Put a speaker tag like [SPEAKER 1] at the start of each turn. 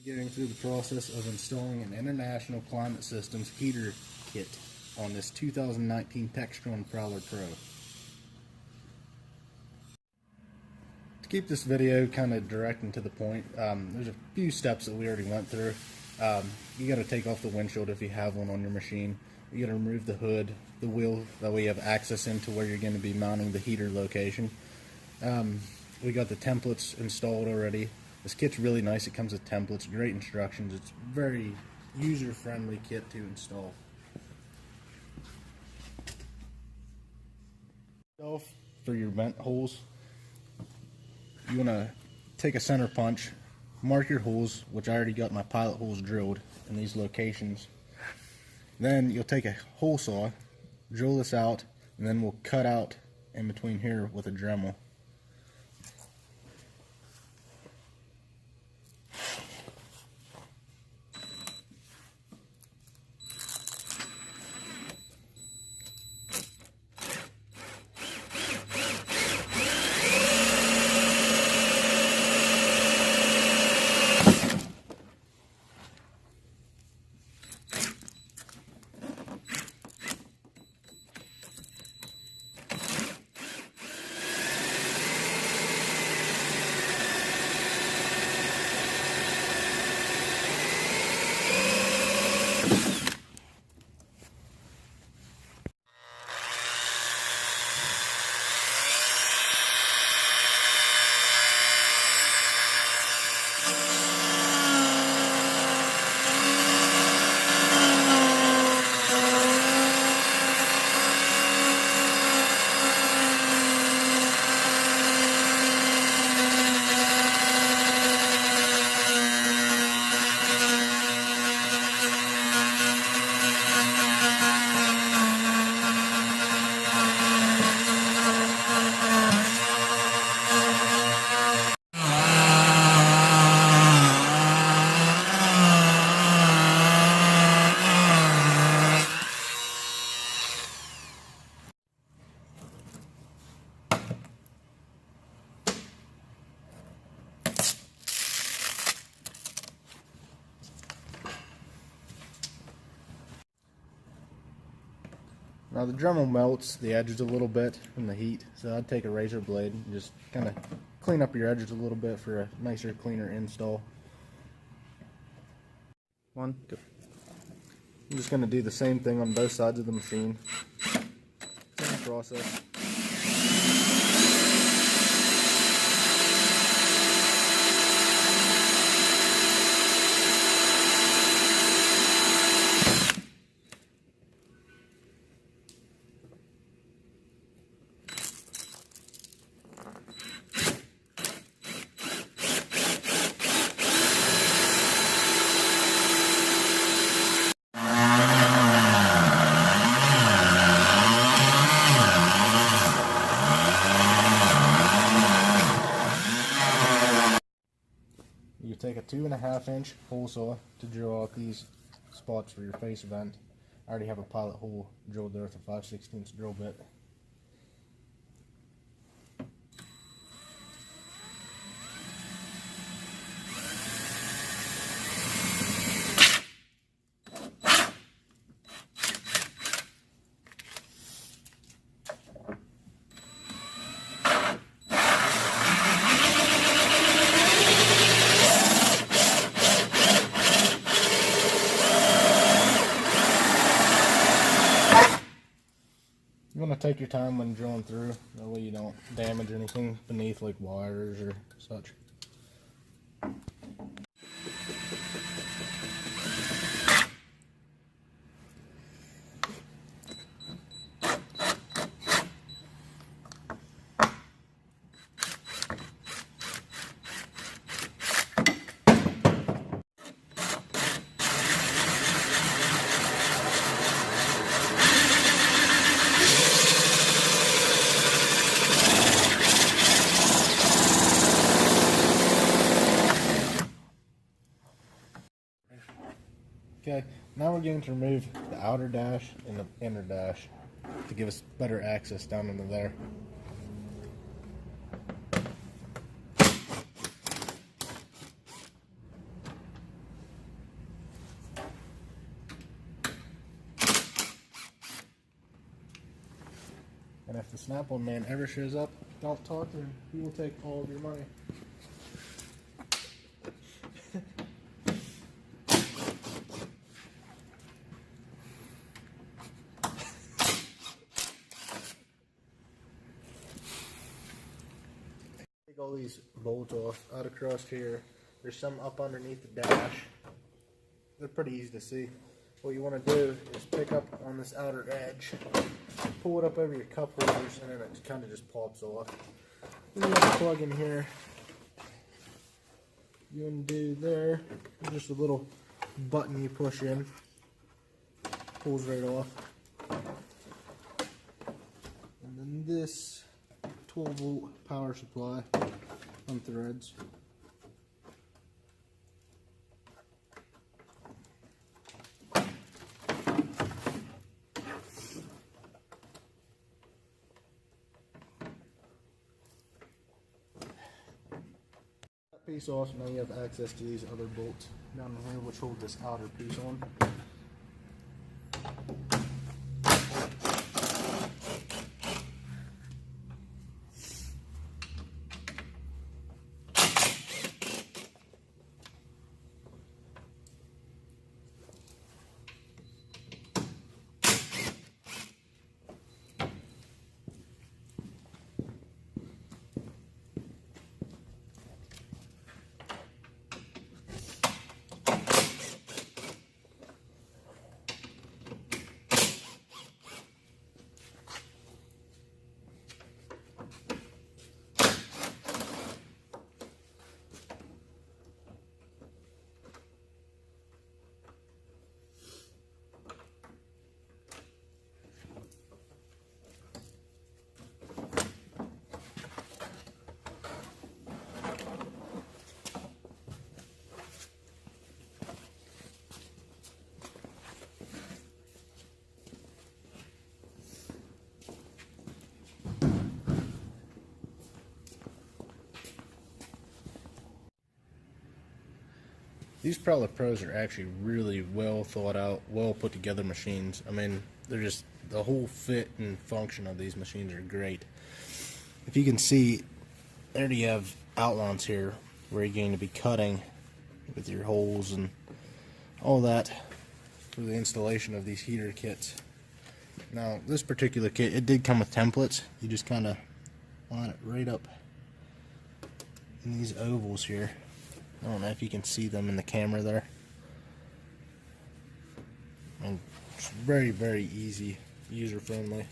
[SPEAKER 1] Getting through the process of installing an International Climate Systems heater kit on this 2019 Textron Prowler Pro. To keep this video kind of direct and to the point, there's a few steps that we already went through. You got to take off the windshield if you have one on your machine. You got to remove the hood, the wheel, that way you have access into where you're going to be mounting the heater location. We got the templates installed already. This kit's really nice. It comes with templates, great instructions. It's very user-friendly kit to install. For your vent holes, you want to take a center punch, mark your holes, which I already got my pilot holes drilled in these locations. Then you'll take a hole saw, drill this out, and then we'll cut out in between here with a Dremel. Now the Dremel melts the edges a little bit from the heat, so I'd take a razor blade and just kind of clean up your edges a little bit for a nicer, cleaner install. One, two. I'm just going to do the same thing on both sides of the machine. Same process. You take a 2.5-inch hole saw to drill out these spots for your face vent. I already have a pilot hole drilled there with a 5/16 drill bit. You want to take your time when drilling through, that way you don't damage anything beneath like wires or such. Okay, now we're going to remove the outer dash and the inner dash to give us better access down into there. And if the Snap-on man ever shows up, don't talk to him. He will take all of your money. Take all these bolts off out across here. There's some up underneath the dash. They're pretty easy to see. What you want to do is pick up on this outer edge, pull it up over your cup holders, and then it kind of just pops off. Then you have a plug in here. You undo there. There's just a little button you push in. Pulls right off. And then this 12-volt power supply unthreads. Piece off, now you have access to these other bolts down here which hold this outer piece on. These Prowler Pros are actually really well thought out, well put together machines. I mean, they're just, the whole fit and function of these machines are great. If you can see, there you have outlines here where you're going to be cutting with your holes and all that for the installation of these heater kits. Now, this particular kit, it did come with templates. You just kind of line it right up in these ovals here. I don't know if you can see them in the camera there. And it's very, very easy, user friendly.